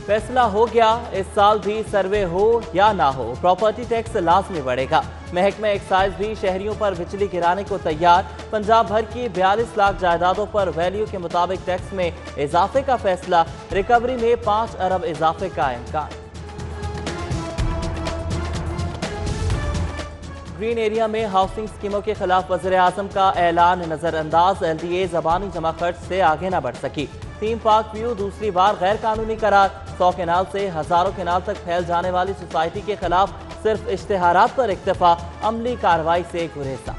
फैसला हो गया, इस साल भी सर्वे हो या ना हो, प्रॉपर्टी टैक्स लाजमी बढ़ेगा। महकमा एक्साइज भी शहरियों पर बिजली गिराने को तैयार। पंजाब भर की 42 लाख जायदादों पर वैल्यू के मुताबिक टैक्स में इजाफे का फैसला। रिकवरी में 5 अरब इजाफे का इम्कान। ग्रीन एरिया में हाउसिंग स्कीमों के खिलाफ वज़ीर आज़म का ऐलान नजरअंदाज। LDA ज़बानी जमा खर्च से आगे न बढ़ सकी। थीम पार्क व्यू दूसरी बार गैर कानूनी करार। 100 केनाल से हजारों केनाल तक फैल जाने वाली सोसाइटी के खिलाफ सिर्फ इश्तिहारात पर इक्तफा, अमली कार्रवाई से गुरेजा।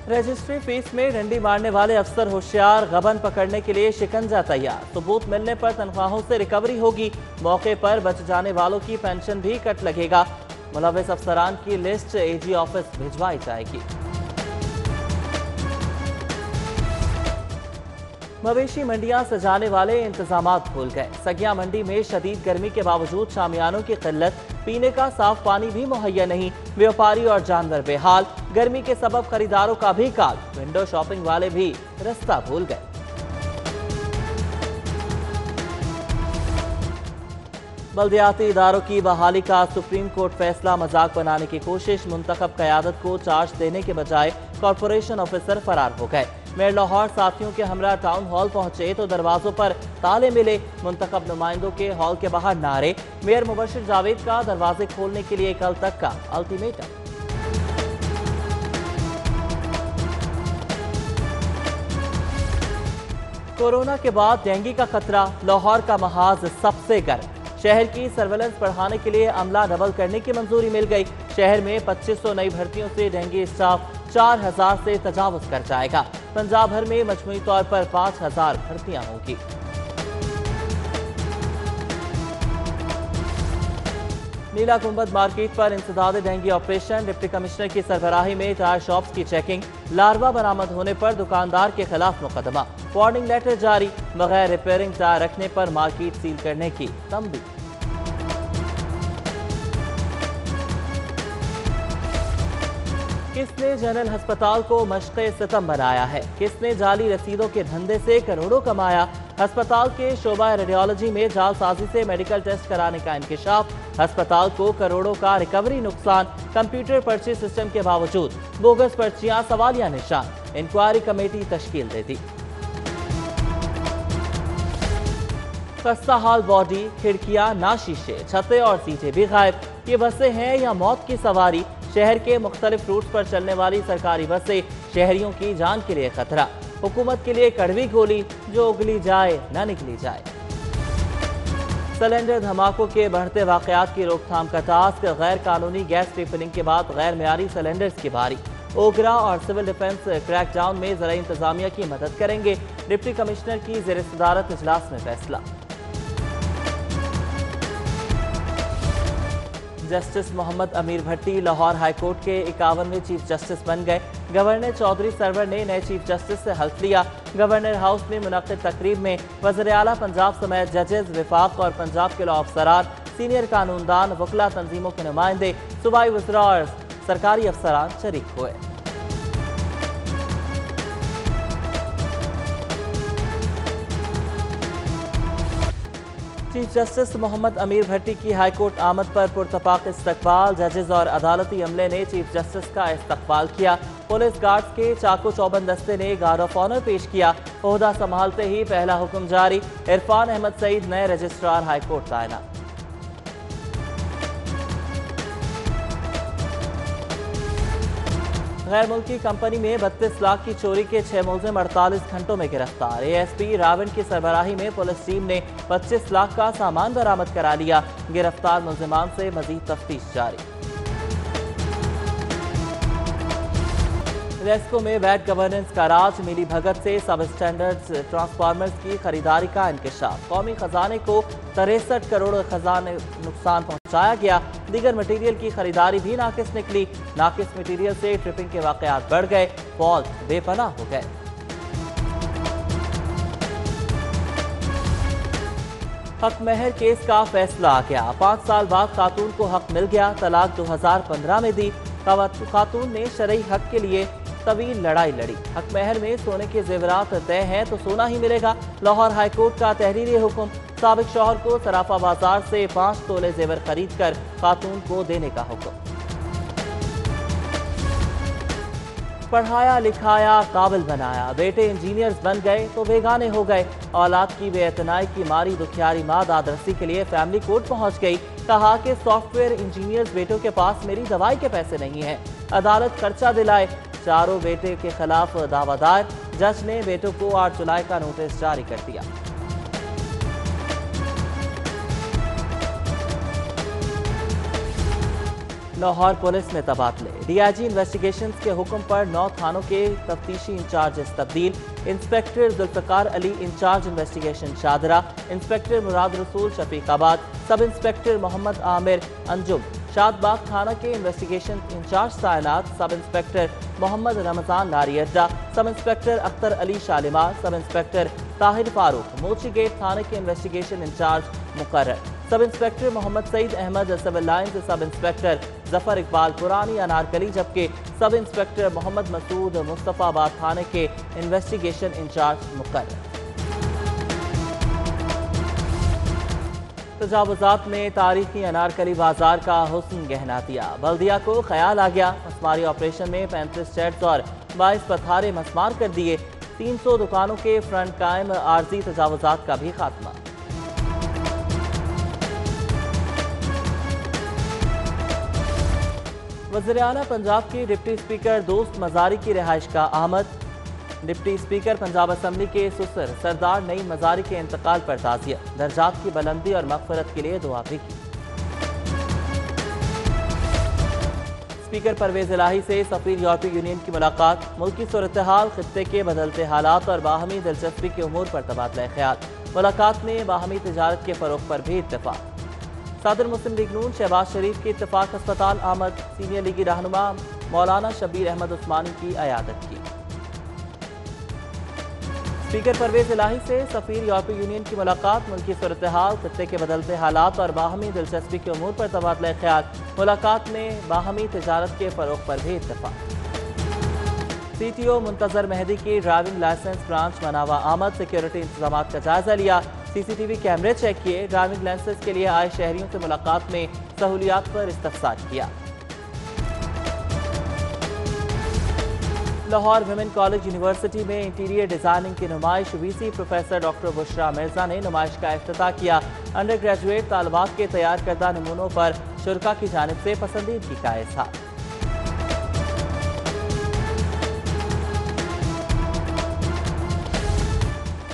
रजिस्ट्री फीस में डंडी मारने वाले अफसर होशियार, गबन पकड़ने के लिए शिकंजा तैयार। सबूत मिलने पर तनख्वाहों से रिकवरी होगी। मौके पर बच जाने वालों की पेंशन भी कट लगेगा। मुलविस अफसरान की लिस्ट AG ऑफिस भिजवाई जाएगी। मवेशी मंडियां सजाने वाले इंतजामात भूल गए। सगिया मंडी में शदीद गर्मी के बावजूद शामियानों की किल्लत, पीने का साफ पानी भी मुहैया नहीं। व्यापारी और जानवर बेहाल। गर्मी के सबब खरीदारों का भी काल। विंडो शॉपिंग वाले भी रास्ता भूल गए। बल्दियाती इदारों की बहाली का सुप्रीम कोर्ट फैसला। मजाक बनाने की कोशिश। मुंतखब क़यादत को चार्ज देने के बजाय कॉरपोरेशन ऑफिसर फरार हो गए। मेयर लाहौर साथियों के हमरा टाउन हॉल पहुंचे तो दरवाजों पर ताले मिले। मुंतखब नुमाइंदों के हॉल के बाहर नारे। मेयर मुबशिर जावेद का दरवाजे खोलने के लिए कल तक का अल्टीमेटम। कोरोना के बाद डेंगू का खतरा। लाहौर का महाज सबसे गर्म। शहर की सर्वेलेंस बढ़ाने के लिए अमला डबल करने की मंजूरी मिल गई। शहर में 2500 नई भर्तियों से डेंगू स्टाफ 4000 से तजावुज कर जाएगा। पंजाब भर में मजमूई तौर पर 5000 भर्तियां होगी। नीला गुंबद मार्केट पर इंसदाद डेंगू ऑपरेशन। डिप्टी कमिश्नर की सरबराही में टायर शॉप्स की चेकिंग। लार्वा बरामद होने पर दुकानदार के खिलाफ मुकदमा। वार्निंग लेटर जारी। बगैर रिपेयरिंग टायर रखने पर मार्केट सील करने की तंबीह। किसने जनरल अस्पताल को मशक़े सितम बनाया है? किसने जाली रसीदों के धंधे से करोड़ों कमाया? अस्पताल के शोबा रेडियोलॉजी में जालसाजी से मेडिकल टेस्ट कराने का इंकिशाफ। अस्पताल को करोड़ों का रिकवरी नुकसान। कंप्यूटर पर्ची सिस्टम के बावजूद बोगस पर्चियां सवालिया निशान। इंक्वायरी कमेटी तश्कील दे दी। खस्ता हाल बॉडी, खिड़कियां ना शीशे, छतें और सीटें भी गायब। ये बसें हैं या मौत की सवारी? शहर के मुख्तलिफ रूट पर चलने वाली सरकारी बसें शहरियों की जान के लिए खतरा। हुकूमत के लिए कड़वी गोली, जो उगली जाए न निकली जाए। सिलेंडर धमाकों के बढ़ते वाकयात की रोकथाम का टास्क। गैर कानूनी गैस रिफिलिंग के बाद गैर मेयारी सिलेंडर्स की बारी। ओगरा और सिविल डिफेंस क्रैकडाउन में ज़राई इंतजामिया की मदद करेंगे। डिप्टी कमिश्नर की ज़ेर सदारत इजलास में फैसला। जस्टिस मोहम्मद अमीर भट्टी लाहौर हाई कोर्ट के 51वें चीफ जस्टिस बन गए। गवर्नर चौधरी सरवर ने नए चीफ जस्टिस से हल्फ लिया। गवर्नर हाउस में मुनक्किद तकरीब में वज़ीर आला पंजाब समेत जजेस, विफाक और पंजाब के लॉ अफसरान, सीनियर कानूनदान, वकला तंजीमों के नुमाइंदे, सूबाई वज़रा और सरकारी अफसरान शरीक हुए। चीफ जस्टिस मोहम्मद अमीर भट्टी की हाई कोर्ट आमद पर पुरतपाक इस्तकबाल। जजेस और अदालती अमले ने चीफ जस्टिस का इस्तकबाल किया। पुलिस गार्ड्स के चाको चौबंद दस्ते ने गार्ड ऑफ ऑनर पेश किया। ओहदा संभालते ही पहला हुक्म जारी। इरफान अहमद सईद नए रजिस्ट्रार हाई कोर्ट तैनात। गैर मुल्की कंपनी में 32 लाख की चोरी के 6 मुलजिम 48 घंटों में गिरफ्तार। ASP रावण की सरबराही में पुलिस टीम ने 25 लाख का सामान बरामद करा लिया। गिरफ्तार मुलजिमान से मजीद तफ्तीश जारी। रेस्को में बैड गवर्नेंस का राज। मिली भगत से सब स्टैंडर्ड्स ट्रांसफार्मर्स की खरीदारी का इंकशाफ। कौमी खजाने को 63 करोड़ खजाने नुकसान पहुंचाया गया। दीगर मटीरियल की खरीदारी भी नाकिस निकली। नाकिस मटीरियल से ट्रिपिंग के वाकयात बढ़ गए। फॉल्ट बेपनाह हो गए। हक महर केस का फैसला आ गया। 5 साल बाद खातून को हक मिल गया। तलाक 2015 में दी। खातून ने शरई हक के लिए طویل لڑائی لڑی۔ حق مہر میں سونے کے زیورات طے ہیں تو سونا ہی ملے گا۔ لاہور ہائی کورٹ کا تحریری حکم، سابق شوہر کو صرافہ بازار سے 5 تولے زیور خرید کر خاتون کو دینے کا حکم۔ پڑھایا لکھایا قابل بنایا، بیٹے انجینئرز بن گئے تو بیگانے ہو گئے۔ اولاد کی بے اعتنائی کی ماری دکھیاری ماں دادرسی کے لیے فیملی کورٹ پہنچ گئی۔ کہا کہ سافٹ ویئر انجینئرز بیٹوں کے پاس میری دوائی کے پیسے نہیں ہیں۔ عدالت خرچہ دلائے، چاروں بیٹے کے خلاف دعویٰ دائر۔ جج نے بیٹوں کو 8 جولائی کا نوٹس جاری کر دیا۔ لاہور پولیس میں تبادلے، ڈی آئی جی انویسٹیگیشنز کے حکم پر 9 تھانوں کے تفتیشی انچارجز تبدیل۔ انسپیکٹر ذوالفقار علی انچارج انویسٹیگیشن شاہدرہ، انسپیکٹر مراد رسول شفیق آباد، سب انسپیکٹر محمد عامر انجم شاد باغ تھانہ کے انویسٹیگیشن انچارج تعینات، سب انسپیکٹر محمد رمضان لاری اڈا، sub inspector Akhtar Ali Shalimar, sub inspector Tahir Farooq Mochi gate تھانے کے انویسٹیگیشن انچارج مقرر، sub inspector Muhammad Saeed Ahmed civil lines, sub inspector Zafar Iqbal پرانی انارکلی، جبکہ سب انسپیکٹر محمد مسعود مصطفیٰ آباد تھانے کے انویسٹیگیشن انچارج مقرر۔ تجاوزات میں تاریخی انارکلی بازار کا حسن گہنا دیا، بلدیہ کو خیال آ گیا۔ مسماری آپریشن میں 35 شیڈز اور 22 پتھارے مسمار کر دیے۔ 300 دکانوں کے فرنٹ قائم، عارضی تجاوزات کا بھی خاتمہ۔ وزیراعلیٰ پنجاب کی ڈپٹی اسپیکر دوست مزاری کی رہائش کا آمد۔ ڈپٹی اسپیکر پنجاب اسمبلی کے سسر سردار نعیم مزاری کے انتقال پر تعزیت، درجات کی بلندی اور مغفرت کے لیے دعا بھی کی۔ اسپیکر پرویز الہی سے سفیر یورپی یونین کی ملاقات، ملکی صورتحال، خطے کے بدلتے حالات اور باہمی دلچسپی کے امور پر تبادلہ خیال۔ ملاقات میں باہمی تجارت کے فروغ پر بھی اتفاق۔ صدر مسلم لیگ نون شہباز شریف کی اتفاق ہسپتال آمد، سینئر لیگی رہنما مولانا شبیر احمد عثمانی کی عیادت کی۔ اسپیکر پرویز الہی سے سفیر یورپی یونین کی ملاقات، ملکی صورتحال، خطے کے بدلتے حالات اور باہمی دلچسپی کے امور پر تبادلہ خیال۔ ملاقات میں باہمی تجارت کے فروغ پر بھی اتفاق۔ سی ٹی او منتظر مہدی کی ڈرائیونگ لائسنس برانچ مناوا آمد، سیکیورٹی انتظامات کا جائزہ لیا، سی سی ٹی وی کیمرے چیک کیے، ڈرائیونگ لائسنس کے لیے آئے شہریوں سے ملاقات میں سہولیات پر استفسار کیا۔ لاہور ویمن کالج یونیورسٹی میں انٹیریئر ڈیزائننگ کی نمائش، وی سی پروفیسر ڈاکٹر بشرا مرزا نے نمائش کا افتتاح کیا۔ انڈر گریجویٹ طالبات کے تیار کردہ نمونوں پر شرکاء کی جانب سے پسندیدگی کا اظہار۔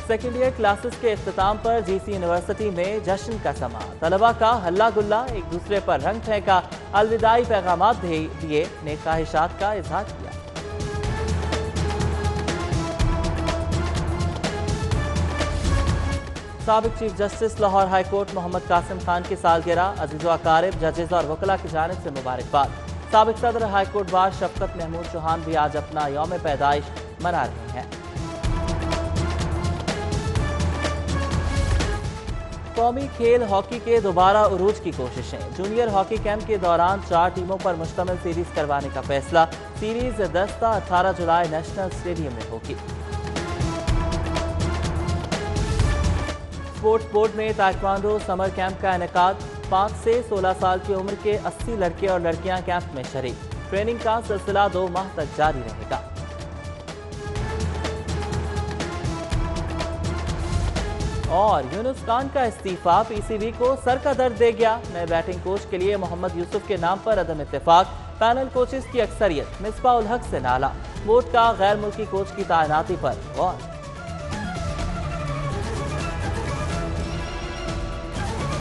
سیکنڈ ایئر کلاسز کے اختتام پر جی سی یونیورسٹی میں جشن کا سما، طلباء کا ہلا گلا، ایک دوسرے پر رنگ پھینکا، الوداعی پیغامات دیے، نیک خواہشات کا اظہار کیا۔ سابق chief justice Lahore high court Muhammad Qasim Khan کی سالگرہ، عزیز و اقارب، ججز اور وکلاء کی جانب سے مبارکباد۔ سابق صدر ہائی کورٹ بار شفقت محمود چوہان بھی آج اپنا یوم پیدائش منا رہے ہیں۔ قومی کھیل ہاکی کے دوبارہ عروج کی کوششیں، جونیئر ہاکی کیمپ کے دوران 4 ٹیموں پر مشتمل سیریز کروانے کا فیصلہ۔ سیریز 10 تا 18 جولائی نیشنل اسٹیڈیم میں ہوگی۔ اسپورٹس بورڈ میں تائیکوانڈو سمر کیمپ کا انعقاد، 5 سے 16 سال کی عمر کے 80 لڑکے اور لڑکیاں کیمپ میں شریک۔ ٹریننگ کا سلسلہ 2 ماہ تک جاری رہے گا۔ اور یونس خان کا استعفیٰ پی سی بی کو سر کا درد دے گیا، نئے بیٹنگ کوچ کے لیے محمد یوسف کے نام پر عدم اتفاق، پینل کوچز کی اکثریت مصباح الحق سے نالا، بورڈ کا غیر ملکی کوچ کی تعیناتی پر غور۔